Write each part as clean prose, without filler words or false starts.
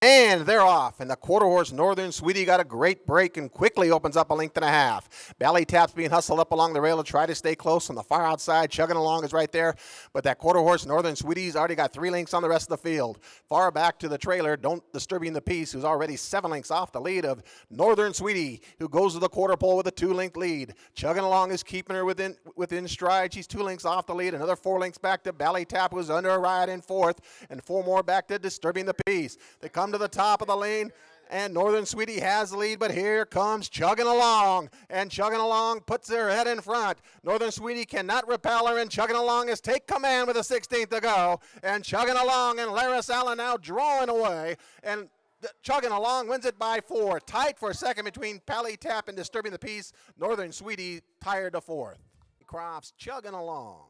And they're off, and the quarter horse Northern Sweetie got a great break and quickly opens up a length and a half. Belly Tap's being hustled up along the rail to try to stay close on the far outside. Chugging Along is right there, but that quarter horse Northern Sweetie's already got 3 lengths on the rest of the field. Far back to the trailer, Don't Disturbing the Peace, who's already 7 lengths off the lead of Northern Sweetie, who goes to the quarter pole with a 2-length lead. Chugging Along is keeping her within stride. She's 2 lengths off the lead. Another 4 lengths back to Belly Tap, who's under a ride in 4th, and 4 more back to Disturbing the Peace. They come to the top of the lane, and Northern Sweetie has the lead, but here comes Chugging Along, and Chugging Along puts her head in front. Northern Sweetie cannot repel her, and Chugging Along is take command with a 16th to go, and Chugging Along and Larris Allen now drawing away, and Chugging Along wins it by 4. Tight for second between Pally Tap and Disturbing the Peace. Northern Sweetie tired to 4th. Crofts Chugging Along,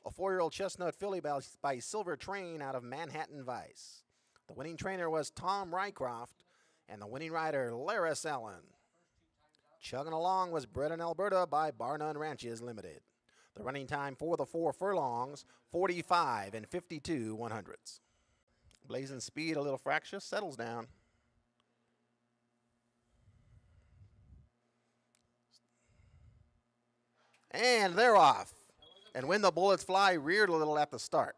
a 4-year-old chestnut filly by Silver Train out of Manhattan Vice. The winning trainer was Tom Rycroft, and the winning rider, Larris Allen. Chugging Along was bred in Alberta by Bar None Ranches Limited. The running time for the 4 furlongs, 45 and 52 100ths. Blazing Speed, a little fractious, settles down. And they're off. And When the Bullets Fly reared a little at the start.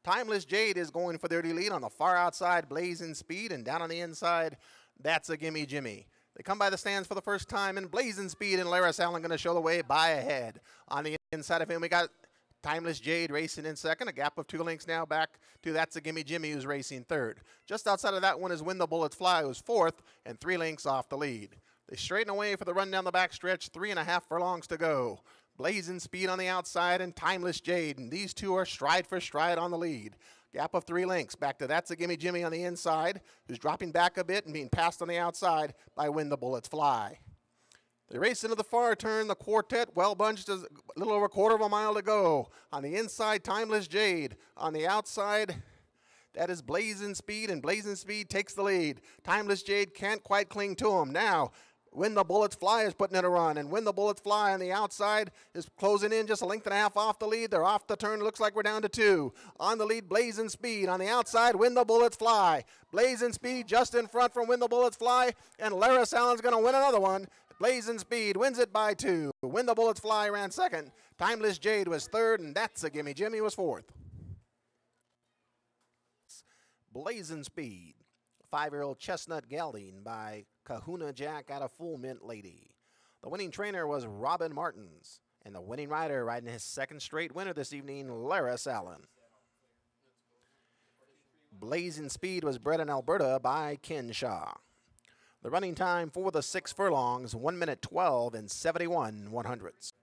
Timeless Jade is going for their lead on the far outside, Blazing Speed, and down on the inside, That's a Gimme Jimmy. They come by the stands for the first time, and Blazing Speed and Larris Allen going to show the way by ahead. On the inside of him, we got Timeless Jade racing in second, a gap of 2 lengths now back to That's a Gimme Jimmy, who's racing third. Just outside of that one is When the Bullets Fly, who's 4th, and 3 lengths off the lead. They straighten away for the run down the back stretch, 3.5 furlongs to go. Blazing Speed on the outside and Timeless Jade, and these two are stride for stride on the lead. Gap of 3 lengths back to That's a Gimme Jimmy on the inside, who's dropping back a bit and being passed on the outside by When the Bullets Fly. They race into the far turn, the quartet well bunched, a little over a quarter of a mile to go. On the inside, Timeless Jade. On the outside, that is Blazing Speed, and Blazing Speed takes the lead. Timeless Jade can't quite cling to him. Now, When the Bullets Fly is putting in a run, and When the Bullets Fly on the outside is closing in just a length and a half off the lead. They're off the turn. Looks like we're down to 2. On the lead, Blazing Speed. On the outside, When the Bullets Fly. Blazing Speed just in front from When the Bullets Fly, and Larris Allen's going to win another one. Blazing Speed wins it by 2. When the Bullets Fly ran second. Timeless Jade was 3rd, and That's a Gimme Jimmy was 4th. Blazing Speed, 5-year-old chestnut gelding by Kahuna Jack out of Full Mint Lady. The winning trainer was Robbin Martens, and the winning rider riding his 2nd straight winner this evening, Larris Allen. Blazing Speed was bred in Alberta by Ken Shaw. The running time for the 6 furlongs, 1 minute 12 and 71 100ths.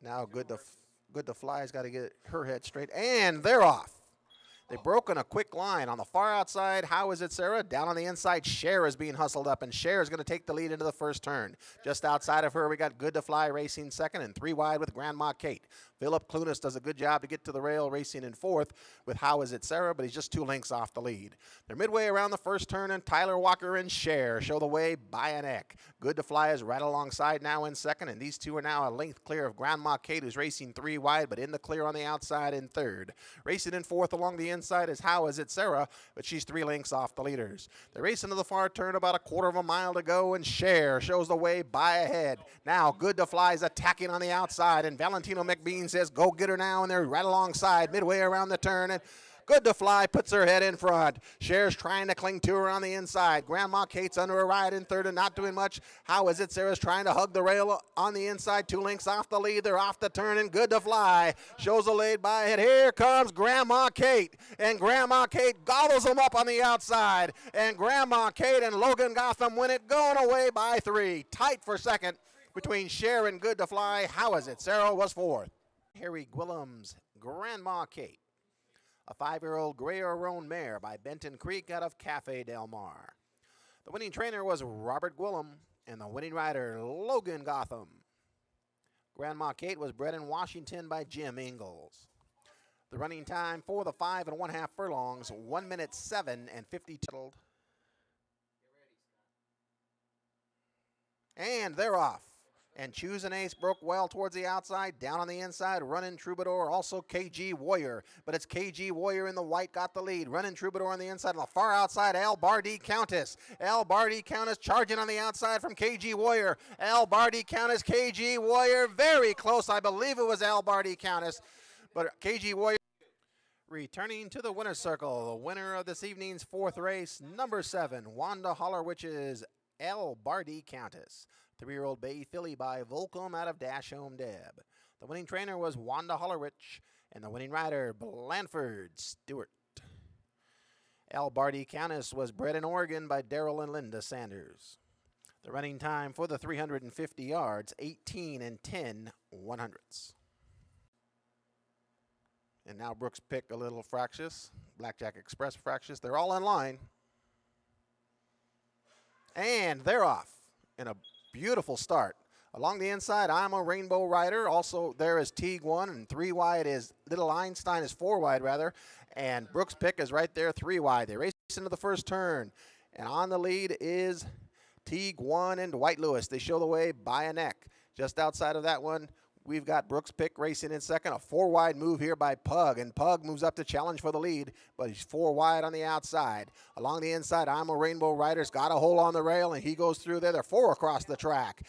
Now Good to Fly's got to get her head straight, and they're off. They've broken a quick line. On the far outside, How Is It Sarah? Down on the inside, Cher is being hustled up, and Cher is going to take the lead into the first turn. Just outside of her, we got Good to Fly racing second, and 3 wide with Grandma Kate. Philip Clunas does a good job to get to the rail, racing in 4th with How Is It Sarah, but he's just 2 lengths off the lead. They're midway around the first turn, and Tyler Walker and Cher show the way by a neck. Good to Fly is right alongside now in second, and these two are now a length clear of Grandma Kate, who's racing 3 wide, but in the clear on the outside in 3rd. Racing in 4th along the inside is How Is It Sarah, but she's 3 lengths off the leaders. They race into the far turn, about a quarter of a mile to go, and Cher shows the way by ahead. Now Good to Fly is attacking on the outside, and Valentino McBean says, go get her now, and they're right alongside, midway around the turn, and Good to Fly puts her head in front. Cher's trying to cling to her on the inside. Grandma Kate's under a ride in 3rd and not doing much. How Is It Sarah's trying to hug the rail on the inside, 2 lengths off the lead. They're off the turn, and Good to Fly shows a lead by ahead. Here comes Grandma Kate, and Grandma Kate gobbles them up on the outside, and Grandma Kate and Logan Gotham win it, going away by 3. Tight for second between Cher and Good to Fly. How Is It Sarah was 4th. Harry Gwillam's Grandma Kate, a 5-year-old gray or roan mare by Benton Creek out of Cafe Del Mar. The winning trainer was Robert Gwillam, and the winning rider, Logan Gotham. Grandma Kate was bred in Washington by Jim Ingalls. The running time for the 5 1/2 furlongs, 1 minute 7 and 50. And they're off. And Choose an Ace broke well towards the outside. Down on the inside, Running Troubadour, also KG Warrior. But it's KG Warrior in the white got the lead. Running Troubadour on the inside. On the far outside, Al Bardi Countess. Al Bardi Countess charging on the outside from KG Warrior. Al Bardi Countess, KG Warrior, very close. I believe it was Al Bardi Countess. But KG Warrior returning to the winner's circle. The winner of this evening's fourth race, number 7, Wanda Halerich's Al Bardi Countess. 3-year-old bay filly by Volcom out of Dash Home Deb. The winning trainer was Wanda Halerewich, and the winning rider, Blandford Stewart. Al Bardi Countess was bred in Oregon by Daryl and Lynda Sanders. The running time for the 350 yards, 18 and 10/100ths. And now Brooks pick a little fractious, Blackjack Express fractious. They're all in line. And they're off in a beautiful start. Along the inside, I'm a Rainbow Rider. Also, there is Teague 1, and 3 wide is Little Einstein is 4 wide, rather. And Brooks Pick is right there, 3 wide. They race into the first turn. And on the lead is Teague 1 and Dwight Lewis. They show the way by a neck. Just outside of that one, we've got Brooks Pick racing in second. A 4 wide move here by Pug, and Pug moves up to challenge for the lead, but he's 4 wide on the outside. Along the inside, I'm a Rainbow Rider's got a hole on the rail, and he goes through there. They're 4 across the track.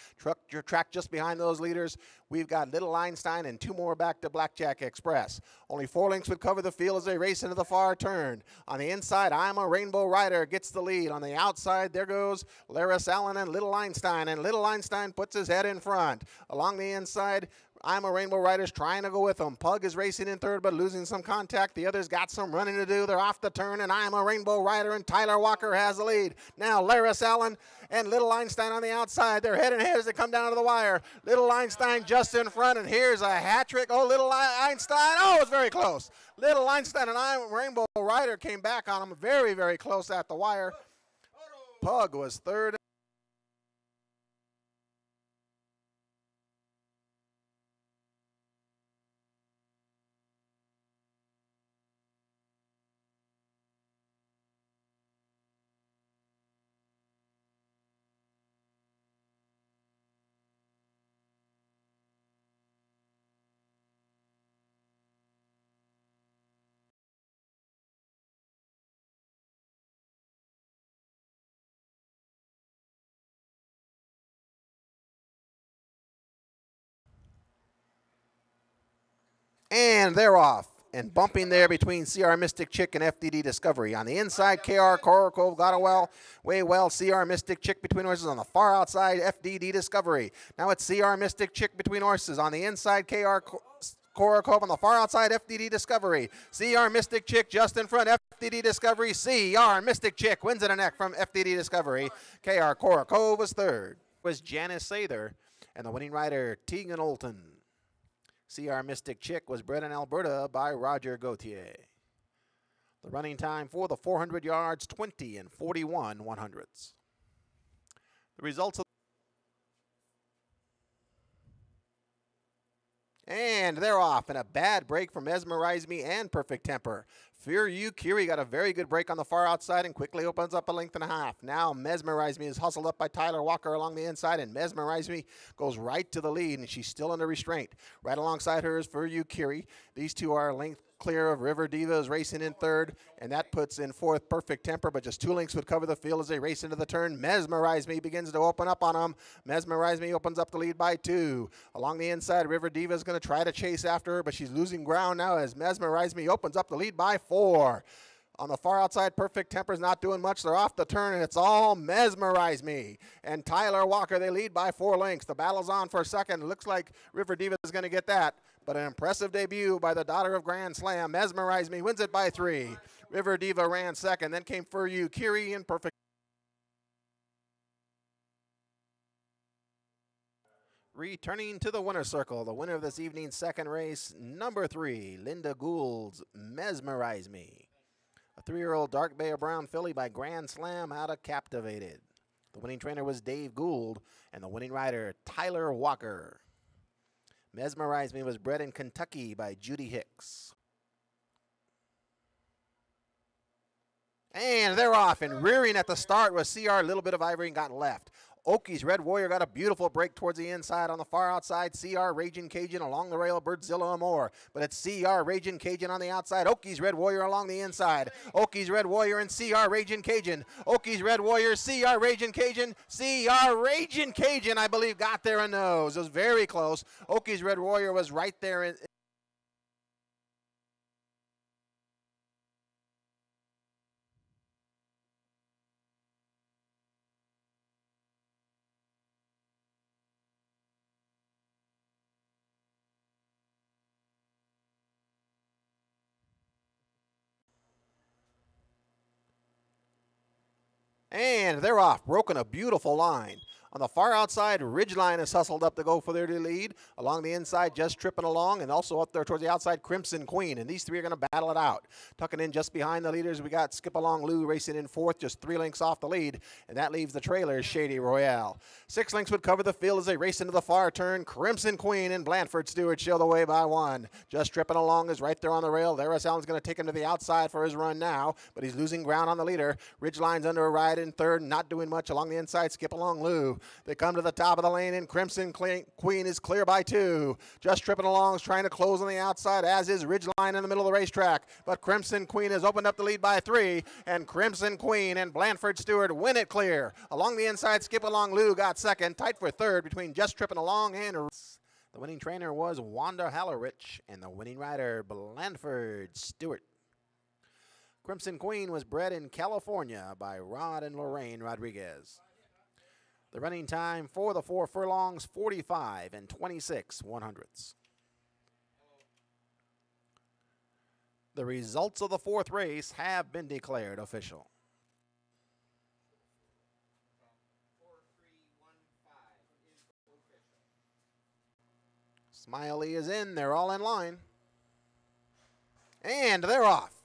Your track just behind those leaders. We've got Little Einstein and 2 more back to Blackjack Express. Only 4 lengths would cover the field as they race into the far turn. On the inside, I'm a Rainbow Rider gets the lead. On the outside, there goes Larris Allen and Little Einstein, and Little Einstein puts his head in front. Along the inside, I'm a Rainbow Rider's trying to go with them. Pug is racing in third, but losing some contact. The others got some running to do. They're off the turn, and I'm a Rainbow Rider, and Tyler Walker has the lead. Now, Larris Allen and Little Einstein on the outside. They're head and head as they come down to the wire. Little Einstein just in front, and here's a hat trick. Oh, Little Einstein. Oh, it's very close. Little Einstein and I'm a Rainbow Rider came back on him very, very close at the wire. Pug was third. And they're off. And bumping there between CR Mystic Chick and FDD Discovery. On the inside, KR Korokov got a way well. CR Mystic Chick between horses. On the far outside, FDD Discovery. Now it's CR Mystic Chick between horses. On the inside, KR Korokov. On the far outside, FDD Discovery. CR Mystic Chick just in front, FDD Discovery. CR Mystic Chick wins in a neck from FDD Discovery. KR Korokov was third. Was Janice Sather, and the winning rider, Teagan Oulton. CR Mystic Chick was bred in Alberta by Roger Gauthier. The running time for the 400 yards, 20 and 41/100ths. The results of and they're off in a bad break from Mesmerize Me and Perfect Temper. Fear You, Kiri got a very good break on the far outside and quickly opens up a length and a half. Now Mesmerize Me is hustled up by Tyler Walker along the inside, and Mesmerize Me goes right to the lead, and she's still under restraint. Right alongside her is Fear You, Kiri. These two are a length clear of River Diva is racing in third, and that puts in fourth Perfect Temper, but just 2 lengths would cover the field as they race into the turn. Mesmerize Me begins to open up on them. Mesmerize Me opens up the lead by 2. Along the inside, River Diva is going to try to chase after her, but she's losing ground now as Mesmerize Me opens up the lead by 4. On the far outside, Perfect Temper's not doing much. They're off the turn, and it's all Mesmerize Me. And Tyler Walker, they lead by 4 lengths. The battle's on for a second. It looks like River Diva is going to get that. But an impressive debut by the daughter of Grand Slam. Mesmerize Me wins it by 3. River Diva ran second. Then came For You, Kiri, and Perfect. Returning to the winner's circle, the winner of this evening's second race, number 3, Lynda Gould's Mesmerize Me. A 3-year-old dark bay or brown filly by Grand Slam out of Captivated. The winning trainer was Dave Gould, and the winning rider, Tyler Walker. Mesmerize Me was bred in Kentucky by Judy Hicks. And they're off, and rearing at the start was CR, a little bit of ivory and got left. Okies Red Warrior got a beautiful break towards the inside on the far outside. CR Raging Cajun along the rail, Birdzilla Amore. But it's CR Raging Cajun on the outside. Okies Red Warrior along the inside. Okies Red Warrior and CR Raging Cajun. Okies Red Warrior, CR Raging Cajun. CR Raging Cajun, I believe, got there in nose. It was very close. Okies Red Warrior was right there in. And they're off, broken a beautiful line. On the far outside, Ridgeline is hustled up to go for their lead. Along the inside, just tripping along, and also up there towards the outside, Crimson Queen. And these three are going to battle it out. Tucking in just behind the leaders, we got Skip Along Lou racing in fourth, just 3 lengths off the lead. And that leaves the trailer, Shady Royale. 6 lengths would cover the field as they race into the far turn. Crimson Queen and Blandford Stewart show the way by 1. Just tripping along is right there on the rail. Larris Allen's going to take him to the outside for his run now, but he's losing ground on the leader. Ridgeline's under a ride in third, not doing much along the inside. Skip Along Lou. They come to the top of the lane, and Crimson Queen is clear by 2. Just tripping along, is trying to close on the outside, as is Ridgeline in the middle of the racetrack. But Crimson Queen has opened up the lead by 3, and Crimson Queen and Blandford Stewart win it clear. Along the inside, Skip Along Lou got second, tight for third between Just Tripping Along and the winning trainer was Wanda Halerewich, and the winning rider Blandford Stewart. Crimson Queen was bred in California by Rod and Lorraine Rodriguez. The running time for the 4 furlongs, 45 and 26/100ths. The results of the 4th race have been declared official. Smiley is in. They're all in line. And they're off.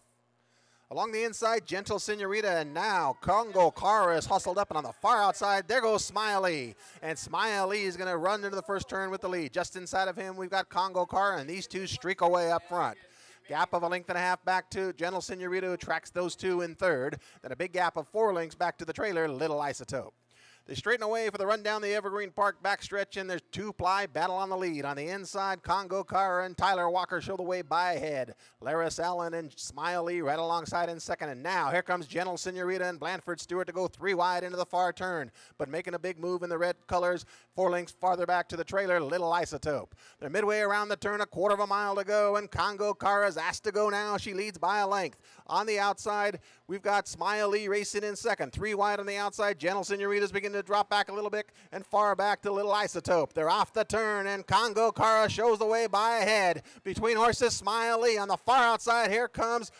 Along the inside, Gentle Senorita, and now Congo Cara is hustled up, and on the far outside, there goes Smiley. And Smiley is going to run into the first turn with the lead. Just inside of him, we've got Congo Cara, and these two streak away up front. Gap of 1.5 lengths back to Gentle Senorita, who tracks those two in third. Then a big gap of 4 lengths back to the trailer, Little Isotope. They straighten away for the run down the Evergreen Park backstretch, and there's 2-ply battle on the lead. On the inside, Congo Cara and Tyler Walker show the way by ahead. Larris Allen and Smiley right alongside in second. And now here comes Gentle Senorita and Blandford Stewart to go 3 wide into the far turn, but making a big move in the red colors, 4 lengths farther back to the trailer, Little Isotope. They're midway around the turn, 1/4 mile to go, and Congo Cara's asked to go now. She leads by a length. On the outside, we've got Smiley racing in second. 3 wide on the outside. Gentle Senorita's beginning to drop back a little bit, and far back to Little Isotope. They're off the turn, and Congo Cara shows the way by ahead. Between horses, Smiley on the far outside. Here comes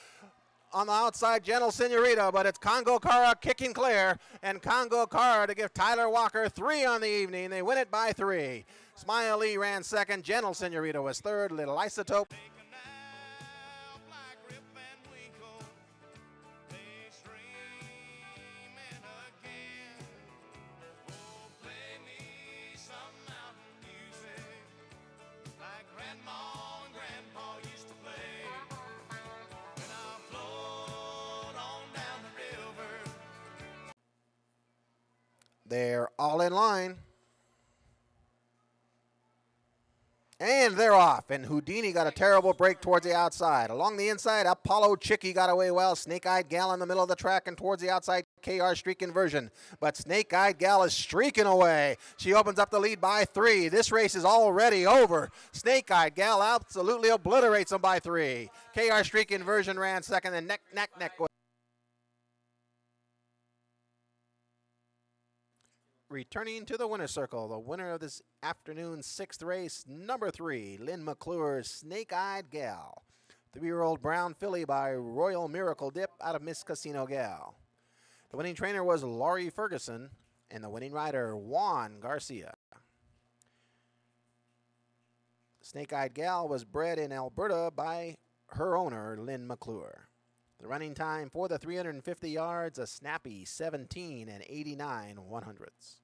on the outside, Gentle Senorita, but it's Congo Cara kicking clear, and Congo Cara to give Tyler Walker 3 on the evening. They win it by 3. Smiley ran second. Gentle Senorita was third. Little Isotope. They're all in line. And they're off. And Houdini got a terrible break towards the outside. Along the inside, Apollo Chicky got away well. Snake-Eyed Gal in the middle of the track, and towards the outside, KR Streak Inversion. But Snake-Eyed Gal is streaking away. She opens up the lead by 3. This race is already over. Snake-Eyed Gal absolutely obliterates them by 3. KR Streak Inversion ran second, and neck. Returning to the winner's circle, the winner of this afternoon's 6th race, number 3, Lynn McClure's Snake-Eyed Gal. 3-year-old brown filly by Royal Miracle Dip out of Miss Casino Gal. The winning trainer was Laurie Ferguson, and the winning rider, Juan Garcia. Snake-Eyed Gal was bred in Alberta by her owner, Lynn McClure. The running time for the 350 yards, a snappy 17 and 89/100ths.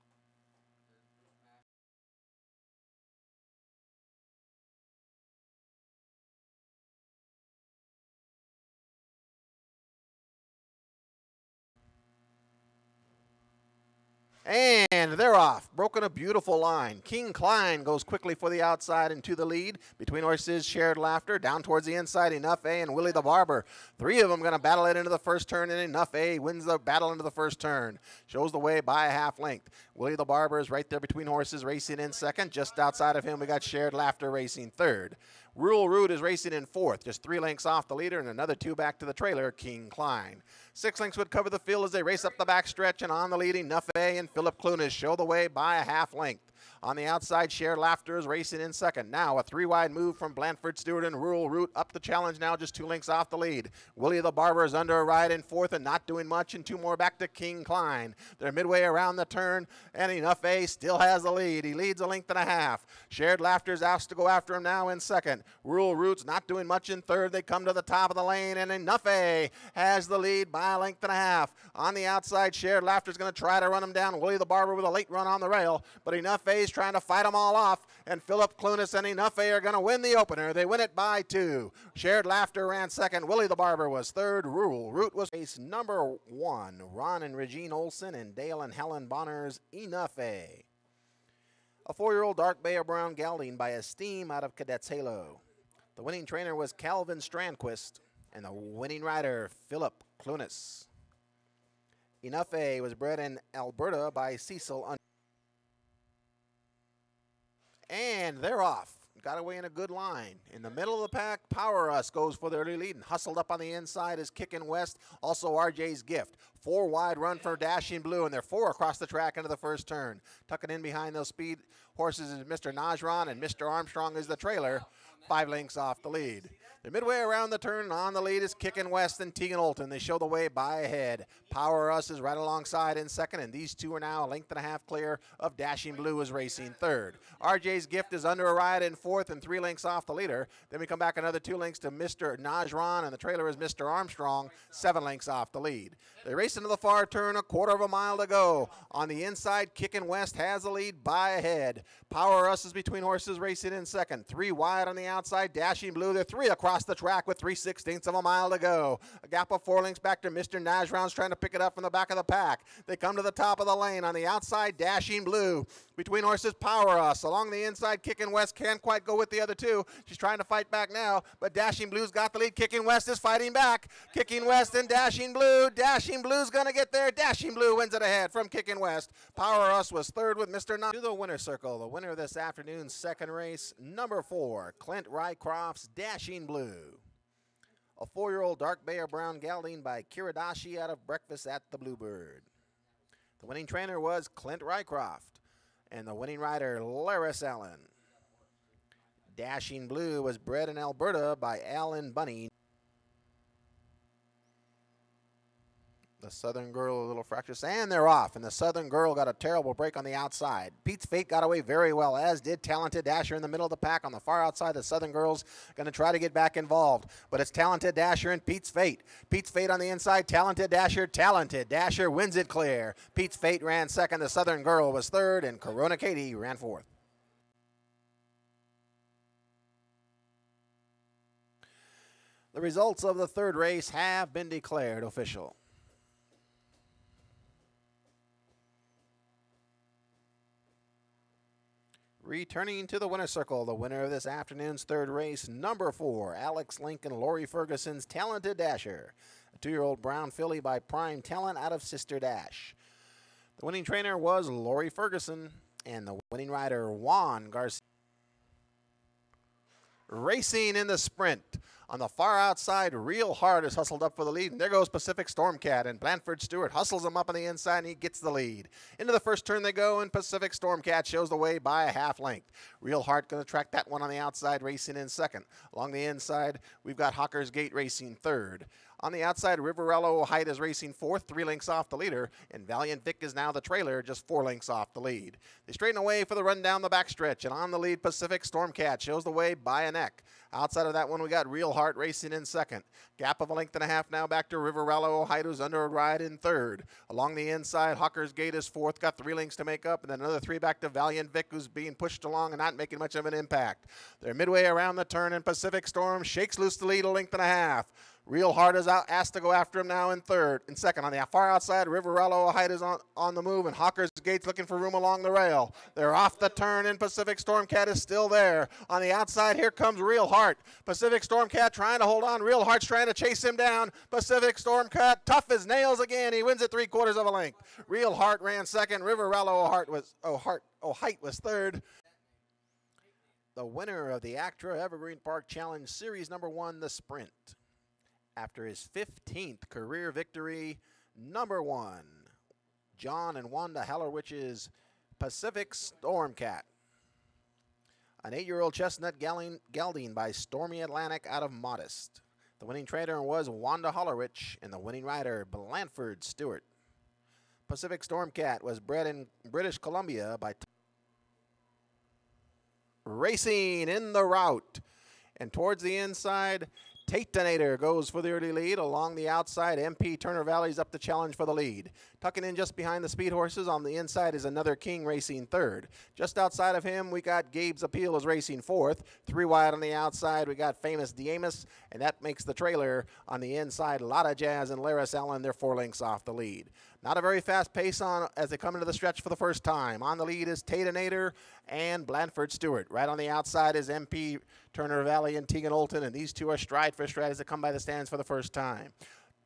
And they're off. Broken a beautiful line. King Klein goes quickly for the outside and to the lead. Between horses, Shared Laughter. Down towards the inside, Enough A and Willie the Barber. Three of them going to battle it into the first turn, and Enough A wins the battle into the first turn. Shows the way by a half length. Willie the Barber is right there between horses, racing in second. Just outside of him, we got Shared Laughter racing third. Rural Route is racing in fourth, just 3 lengths off the leader, and another 2 back to the trailer, King Klein. 6 lengths would cover the field as they race up the backstretch, and on the leading, Enough A and Philip Clunas show the way by a half length. On the outside, Shared Laughter is racing in second. Now a 3-wide move from Blandford, Stewart, and Rural Route up the challenge now, just 2 lengths off the lead. Willie the Barber is under a ride in fourth and not doing much, and 2 more back to King Klein. They're midway around the turn, and Enough A still has the lead. He leads a length and a half. Shared Laughter is asked to go after him now in second. Rural Route's not doing much in third. They come to the top of the lane, and Enough A has the lead by a length and a half. On the outside, Shared Laughter is going to try to run him down. Willie the Barber with a late run on the rail, but Enough A is trying to fight them all off, and Philip Clunas and Enough A are going to win the opener. They win it by 2. Shared Laughter ran second. Willie the Barber was third. Rural Route was race number 1. Ron and Regine Olsen and Dale and Helen Bonner's Enough A. A 4-year-old dark bay or brown gelding by Esteem out of Cadets Halo. The winning trainer was Calvin Strandquist, and the winning rider, Philip Clunas. Enough A was bred in Alberta by Cecil. And they're off. Got away in a good line. In the middle of the pack, Power Us goes for the early lead, and hustled up on the inside is Kickin' West, also RJ's Gift. 4 wide run for Dashing Blue, and they're 4 across the track into the first turn. Tucking in behind those speed horses is Mr. Najran, and Mr. Armstrong is the trailer, 5 lengths off the lead. They're midway around the turn, and on the lead is Kickin' West and Teagan Oulton. They show the way by a head. Power Us is right alongside in second, and these two are now a length and a half clear of Dashing Blue is racing third. RJ's Gift is under a ride in fourth and 3 lengths off the leader. Then we come back another 2 lengths to Mr. Najran, and the trailer is Mr. Armstrong, 7 lengths off the lead. They race into the far turn, a quarter of a mile to go. On the inside, Kickin' West has the lead by a head. Power Us is between horses racing in second. 3 wide on the outside, Dashing Blue. They're 3 across the track with 3/16 of a mile to go. A gap of 4 lengths back to Mr. Najran's trying to pick it up from the back of the pack. They come to the top of the lane. On the outside, Dashing Blue. Between horses, Power Us. Along the inside, Kickin' West can't quite go with the other 2. She's trying to fight back now, but Dashing Blue's got the lead. Kickin' West is fighting back. Kickin' West and Dashing Blue. Dashing Blue's going to get there. Dashing Blue wins it ahead from Kickin' West. Power Us was third with Mr. To the winner's circle. The winner of this afternoon's second race, number 4, Clint Rycroft's Dashing Blue. A 4-year-old dark bay or brown gelding by Kiradashi out of Breakfast at the Bluebird. The winning trainer was Clint Rycroft, and the winning rider, Larris Allen. Dashing Blue was bred in Alberta by Alan Bunny. The Southern Girl, a little fractious, and they're off. And the Southern Girl got a terrible break on the outside. Pete's Fate got away very well, as did Talented Dasher in the middle of the pack. On the far outside, the Southern Girl's going to try to get back involved. But it's Talented Dasher and Pete's Fate. Pete's Fate on the inside, Talented Dasher wins it clear. Pete's Fate ran second, the Southern Girl was third, and Corona Katie ran fourth. The results of the third race have been declared official. Returning to the winner's circle, the winner of this afternoon's third race, number 4, Alex Lincoln, Laurie Ferguson's Talented Dasher. A 2-year-old brown filly by Prime Talent out of Sister Dash. The winning trainer was Laurie Ferguson, and the winning rider, Juan Garcia. Racing in the sprint. On the far outside, Real Hard is hustled up for the lead, and there goes Pacific Stormcat, and Blandford Stewart hustles him up on the inside, and he gets the lead. Into the first turn they go, and Pacific Stormcat shows the way by a half length. Real Hard going to track that one on the outside, racing in second. Along the inside, we've got Hawker's Gate racing third. On the outside, Riverello Height is racing fourth, 3 lengths off the leader, and Valiant Vic is now the trailer, just 4 lengths off the lead. They straighten away for the run down the backstretch, and on the lead, Pacific Stormcat shows the way by a neck. Outside of that one, we got Real Heart racing in second. Gap of a length and a half now back to Riverello Height, who's under a ride in third. Along the inside, Hawker's Gate is fourth, got 3 lengths to make up, and then another 3 back to Valiant Vic, who's being pushed along and not making much of an impact. They're midway around the turn, and Pacific Storm shakes loose the lead a length and a half. Real Heart is out, asked to go after him now in second. On the far outside, Riverello Height is on the move, and Hawker's Gate's looking for room along the rail. They're off the turn, and Pacific Stormcat is still there. On the outside, here comes Real Heart. Pacific Stormcat trying to hold on. Real Heart's trying to chase him down. Pacific Stormcat, tough as nails again. He wins it 3/4 of a length. Real Heart ran second. Riverello Height was third. The winner of the Actra Evergreen Park Challenge Series number 1, the Sprint. After his 15th career victory, number 1, John and Wanda Halerich's Pacific Stormcat. An 8-year-old chestnut gelding by Stormy Atlantic out of Modest. The winning trainer was Wanda Halerewich, and the winning rider, Blandford Stewart. Pacific Stormcat was bred in British Columbia by racing in the route. And towards the inside, Tatenator goes for the early lead. Along the outside, MP Turner Valley's up the challenge for the lead. Tucking in just behind the speed horses on the inside is Another King racing third. Just outside of him, we got Gabe's Appeal is racing fourth. 3 wide on the outside, we got Famous Diamus, and that makes the trailer on the inside. Lotta Jazz and Larris Allen, they're 4 lengths off the lead. Not a very fast pace on as they come into the stretch for the first time. On the lead is Tatenator and Blandford Stewart. Right on the outside is MP Turner Valley and Teagan Oulton, and these two are stride for stride as they come by the stands for the first time.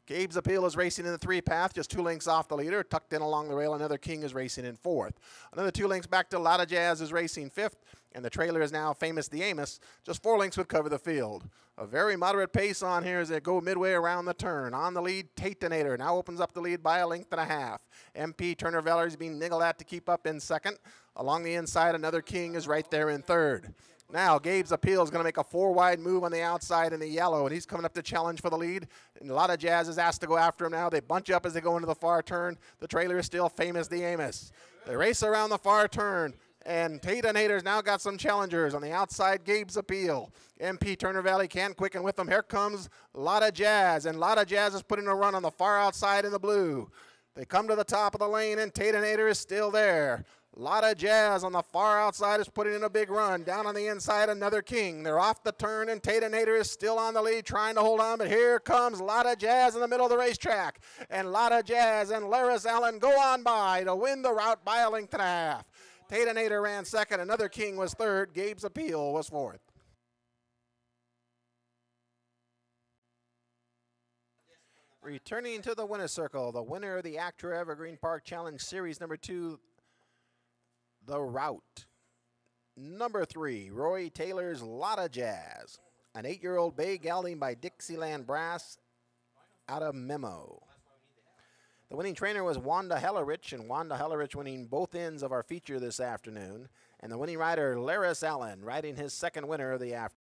Gabe's Appeal is racing in the 3 path, just 2 lengths off the leader. Tucked in along the rail, Another King is racing in 4th. Another 2 lengths back to Lotta Jazz is racing 5th, and the trailer is now Famous Diamus. Just 4 lengths would cover the field. A very moderate pace on here as they go midway around the turn. On the lead, Tatenator now opens up the lead by 1.5 lengths. MP Turner Valley is being niggled at to keep up in second. Along the inside, Another King is right there in third. Now, Gabe's Appeal is going to make a 4-wide move on the outside in the yellow, and he's coming up to challenge for the lead. And a lot of Jazz is asked to go after him now. They bunch up as they go into the far turn. The trailer is still Famous Diamus. They race around the far turn, and Tatenator's now got some challengers. On the outside, Gabe's Appeal. MP Turner Valley can't quicken with them. Here comes Lotta Jazz, and Lotta Jazz is putting a run on the far outside in the blue. They come to the top of the lane, and Tatenator is still there. Lotta Jazz on the far outside is putting in a big run. Down on the inside, Another King. They're off the turn, and Tatenator is still on the lead, trying to hold on, but here comes Lotta Jazz in the middle of the racetrack. And Lotta Jazz and Larris Allen go on by to win the route by 1.5 lengths. Tatenator ran second, Another King was third, Gabe's Appeal was fourth. Returning to the winner's circle, the winner of the Actra Evergreen Park Challenge Series number 2, the route. Number 3, Roy Taylor's Lotta Jazz. An 8-year-old bay gelding by Dixieland Brass out of Memo. The winning trainer was Wanda Halerewich, and Wanda Halerewich winning both ends of our feature this afternoon. And the winning rider, Larris Allen, riding his second winner of the afternoon.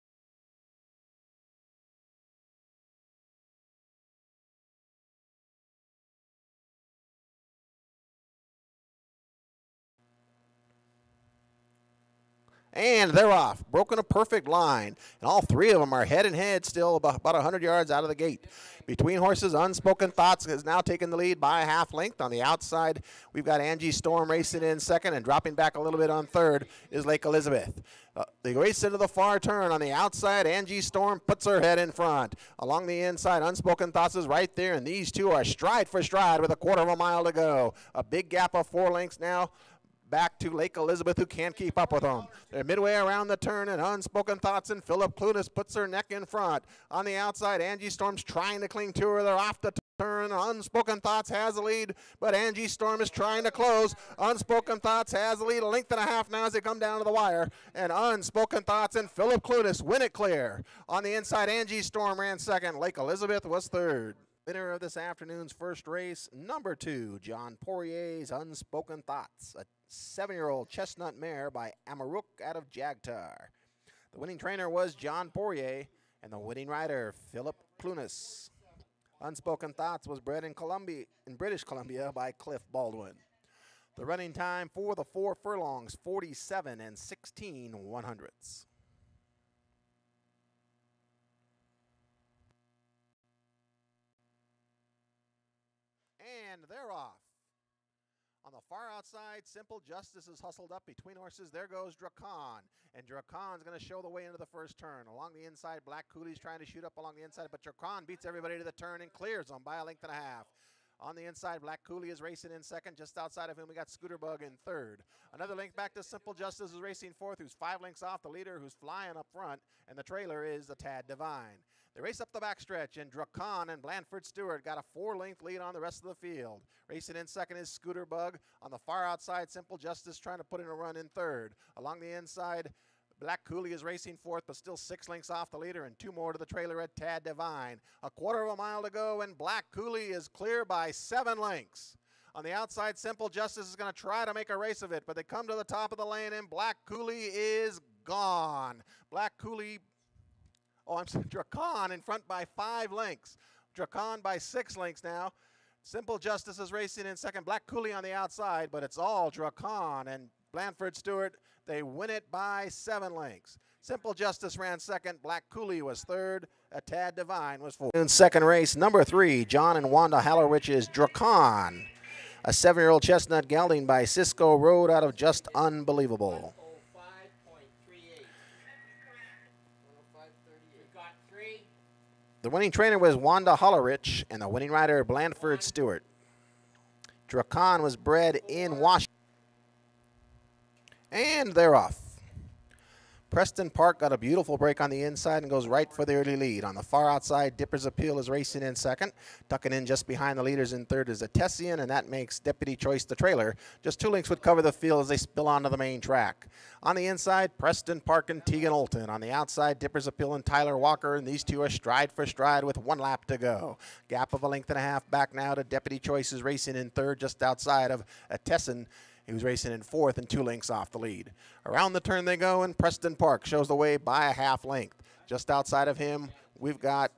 And they're off, broken a perfect line. And all 3 of them are head and head still about 100 yards out of the gate. Between horses, Unspoken Thoughts has now taken the lead by 1/2 length. On the outside, we've got Angie Storm racing in second, and dropping back a little bit on third is Lake Elizabeth. They race into the far turn. On the outside, Angie Storm puts her head in front. Along the inside, Unspoken Thoughts is right there, and these two are stride for stride with 1/4 mile to go. A big gap of 4 lengths now. Back to Lake Elizabeth, who can't keep up with them. They're midway around the turn, and Unspoken Thoughts and Philip Clunas puts her neck in front. On the outside, Angie Storm's trying to cling to her. They're off the turn. Unspoken Thoughts has the lead, but Angie Storm is trying to close. Unspoken Thoughts has the lead, 1.5 lengths now as they come down to the wire. And Unspoken Thoughts and Philip Clunas win it clear. On the inside, Angie Storm ran second. Lake Elizabeth was third. Winner of this afternoon's first race, number 2, John Poirier's Unspoken Thoughts, a 7-year-old chestnut mare by Amaruk out of Jagtar. The winning trainer was John Poirier, and the winning rider, Philip Clunas. Unspoken Thoughts was bred in British Columbia by Cliff Baldwin. The running time for the 4 furlongs, 47 16/100. And they're off. On the far outside, Simple Justice is hustled up between horses. There goes Drakon. And Drakon's going to show the way into the first turn. Along the inside, Black Cooley's trying to shoot up along the inside, but Drakon beats everybody to the turn and clears them by a length and a half. On the inside, Black Cooley is racing in second. Just outside of him, we got Scooterbug in third. Another length back to Simple Justice is racing fourth, who's 5 lengths off the leader, who's flying up front. And the trailer is the Tad Divine. They race up the backstretch, and Drakon and Blandford Stewart got a 4-length lead on the rest of the field. Racing in second is Scooterbug. On the far outside, Simple Justice trying to put in a run in third. Along the inside, Black Cooley is racing fourth, but still 6 lengths off the leader, and 2 more to the trailer at Tad Divine. A quarter of a mile to go, and Black Cooley is clear by 7 lengths. On the outside, Simple Justice is going to try to make a race of it, but they come to the top of the lane, and Black Cooley is gone. Black Cooley, Drakon in front by 5 lengths. Drakon by 6 lengths now. Simple Justice is racing in second. Black Cooley on the outside, but it's all Drakon and Blandford Stewart. They win it by 7 lengths. Simple Justice ran second. Black Cooley was third. A Tad Divine was fourth. In second race, number 3, John and Wanda Halerich's Drakon. A 7-year-old chestnut gelding by Cisco Road out of Just Unbelievable. The winning trainer was Wanda Halerewich, and the winning rider Blandford Stewart. Drakon was bred in Washington. And they're off. Preston Park got a beautiful break on the inside and goes right for the early lead. On the far outside, Dipper's Appeal is racing in second. Tucking in just behind the leaders in third is Tessian, and that makes Deputy Choice the trailer. Just 2 lengths would cover the field as they spill onto the main track. On the inside, Preston Park and Teagan Oulton. On the outside, Dipper's Appeal and Tyler Walker, and these two are stride for stride with 1 lap to go. Gap of a length and a half back now to Deputy Choice is racing in third just outside of Tessin. He was racing in fourth and 2 lengths off the lead. Around the turn they go, and Preston Park shows the way by a half length. Just outside of him, we've got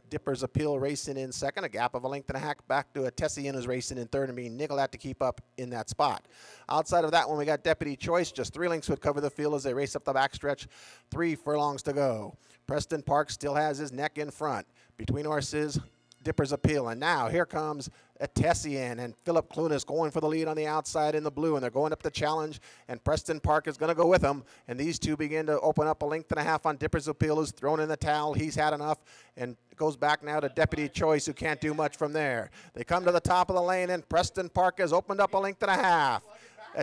Dipper's Appeal racing in second, a gap of a length and a half back to Tessian who's racing in third and being nickeled at to keep up in that spot. Outside of that one, we got Deputy Choice. Just 3 lengths would cover the field as they race up the backstretch. 3 furlongs to go. Preston Park still has his neck in front. Between horses, Dipper's Appeal. And now here comes Tessian and Philip Clunas going for the lead on the outside in the blue, and they're going up the challenge, and Preston Park is going to go with them, and these two begin to open up a length and a half on Dipper's Appeal, who's thrown in the towel. He's had enough, and goes back now to Deputy Choice, who can't do much from there. They come to the top of the lane, and Preston Park has opened up a length and a half.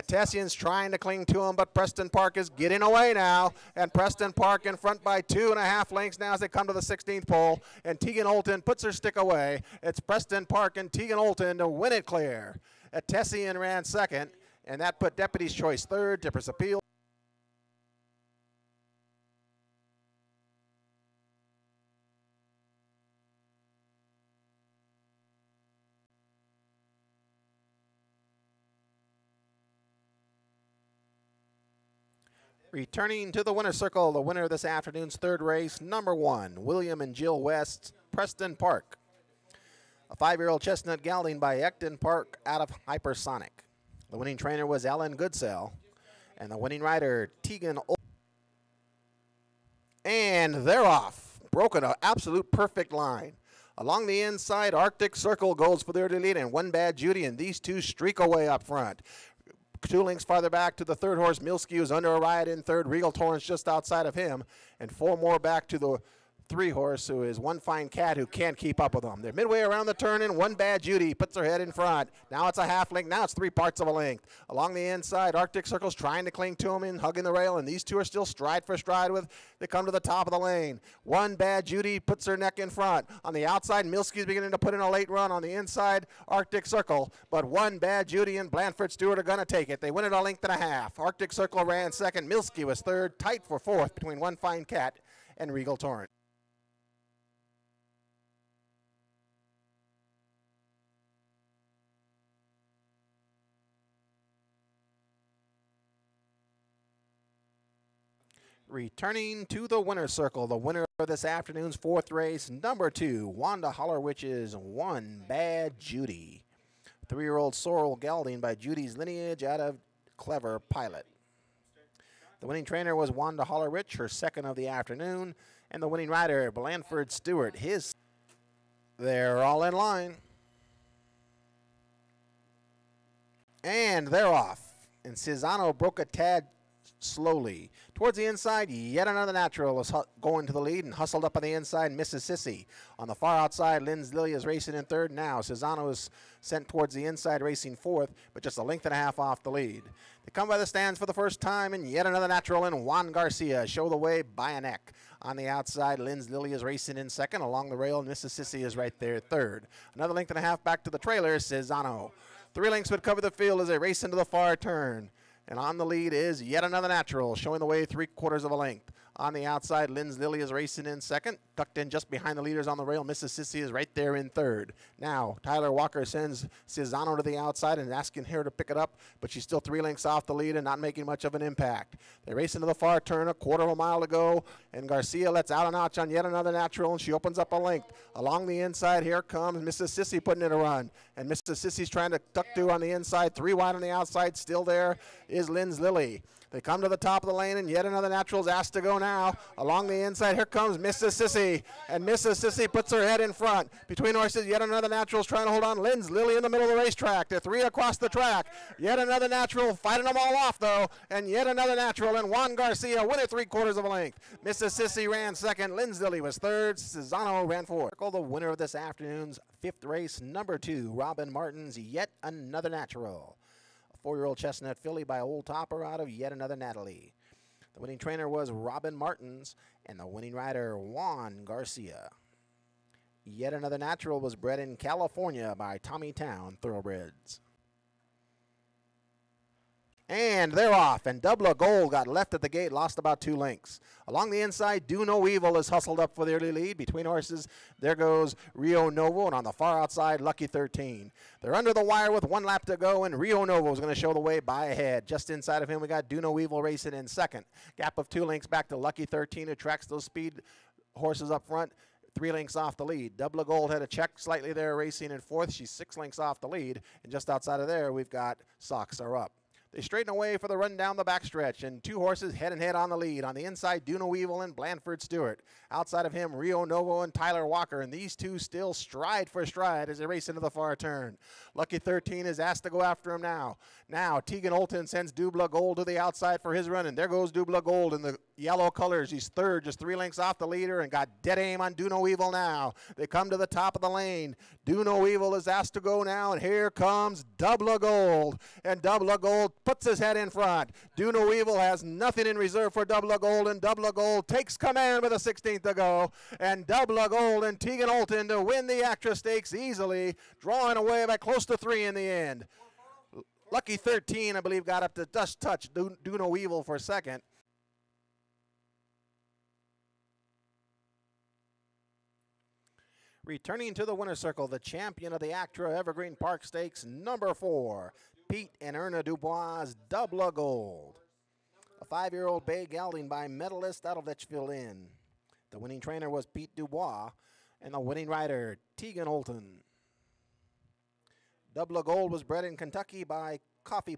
Tessian's trying to cling to him, but Preston Park is getting away now. And Preston Park in front by 2.5 lengths now as they come to the 16th pole. And Teagan Oulton puts her stick away. It's Preston Park and Teagan Oulton to win it clear. Tessian ran second, and that put Deputy's Choice third, Dipper's Appeal. Returning to the winner's circle, the winner of this afternoon's third race, number 1, William and Jill West, Preston Park. A 5-year-old chestnut gelding by Ecton Park out of Hypersonic. The winning trainer was Ellen Goodsell, and the winning rider, Teagan Oulton. And they're off. Broken an absolute perfect line. Along the inside, Arctic Circle goes for the early lead, and One Bad Judy, and these two streak away up front. 2 lengths farther back to the third horse, Milsky, who's under a riot in third. Regal Torrance just outside of him. And 4 more back to the 3 horse, who is One Fine Cat, who can't keep up with them. They're midway around the turn, and One Bad Judy puts her head in front. Now it's a half length. Now it's 3 parts of a length. Along the inside, Arctic Circle's trying to cling to him and hugging the rail, and these two are still stride for stride with. They come to the top of the lane. One Bad Judy puts her neck in front. On the outside, Milsky's beginning to put in a late run. On the inside, Arctic Circle. But One Bad Judy and Blandford Stewart are going to take it. They win it a length and a half. Arctic Circle ran second. Milsky was third. Tight for fourth between One Fine Cat and Regal Torrent. Returning to the winner's circle, the winner of this afternoon's 4th race, number 2, Wanda Halerich's One Bad Judy. 3-year-old sorrel gelding by Judy's lineage out of Clever Pilot. The winning trainer was Wanda Halerewich, her 2nd of the afternoon, and the winning rider, Blandford Stewart, his. They're all in line. And they're off. And Cesano broke a tad slowly. Towards the inside, yet another natural is going to the lead and hustled up on the inside, misses Sissy. On the far outside, Lynda is racing in third now. Cesano is sent towards the inside, racing fourth, but just a length and a half off the lead. They come by the stands for the first time, and yet another natural in Juan Garcia. Show the way by a neck. On the outside, Lynda is racing in second. Along the rail, Mrs. Sissy is right there third. Another length and a half back to the trailer, Cesano. 3 lengths would cover the field as they race into the far turn. And on the lead is yet another natural, showing the way 3/4 of a length. On the outside, Lynda is racing in second. Tucked in just behind the leaders on the rail, Mrs. Sissy is right there in third. Now, Tyler Walker sends Cesano to the outside and asking her to pick it up, but she's still 3 lengths off the lead and not making much of an impact. They race into the far turn, 1/4 of a mile to go, and Garcia lets out a notch on yet another natural, and she opens up a length. Along the inside, here comes Mrs. Sissy putting in a run, and Mrs. Sissy's trying to tuck through on the inside. 3 wide on the outside. Still there is Lynda. They come to the top of the lane, and yet another natural is asked to go now. Along the inside, here comes Mrs. Sissy, and Mrs. Sissy puts her head in front. Between horses, yet another natural is trying to hold on. Lynda in the middle of the racetrack. They're 3 across the track. Yet another natural, fighting them all off, though, and yet another natural, and Juan Garcia win it 3/4 of a length. Mrs. Sissy ran second. Lynda was third. Cesano ran fourth. The winner of this afternoon's 5th race, number 2, Robbin Martens, yet another natural. 4-year-old chestnut filly by Old Topper out of yet another Natalie. The winning trainer was Robbin Martens, and the winning rider Juan Garcia. Yet another natural was bred in California by Tommy Town Thoroughbreds. And they're off, and Gould got left at the gate, lost about 2 lengths. Along the inside, Do No Evil is hustled up for the early lead. Between horses, there goes Rio Novo, and on the far outside, Lucky 13. They're under the wire with 1 lap to go, and Rio Novo is going to show the way by ahead. Just inside of him, we got Do No Evil racing in second. Gap of 2 lengths back to Lucky 13, who tracks those speed horses up front. 3 lengths off the lead. Gould had a check slightly there, racing in fourth. She's 6 lengths off the lead, and just outside of there, we've got Socks Are Up. They straighten away for the run down the backstretch, and 2 horses head and head on the lead. On the inside, Do No Evil and Blandford Stewart. Outside of him, Rio Novo and Tyler Walker, and these 2 still stride for stride as they race into the far turn. Lucky 13 is asked to go after him now. Now, Teagan Oulton sends Gould to the outside for his run, and there goes Gould in the yellow colors. He's third, just 3 lengths off the leader, and got dead aim on Do No Evil now. They come to the top of the lane. Do No Evil is asked to go now, and here comes Gould. And Gould puts his head in front. Do No Evil has nothing in reserve for Gould, and Gould takes command with a 16th to go. And Gould and Teagan Oulton to win the Actra Stakes easily, drawing away by close to 3 in the end. Lucky 13, I believe, got up to just touch Do No Evil for second. Returning to the winner's circle, the champion of the Actra Evergreen Park Stakes, number 4, Pete and Erna Dubois' Gould. A 5-year-old bay gelding by medalist out of Litchfield Inn. The winning trainer was Pete Dubois, and the winning rider, Teagan Oulton. Gould was bred in Kentucky by Coffee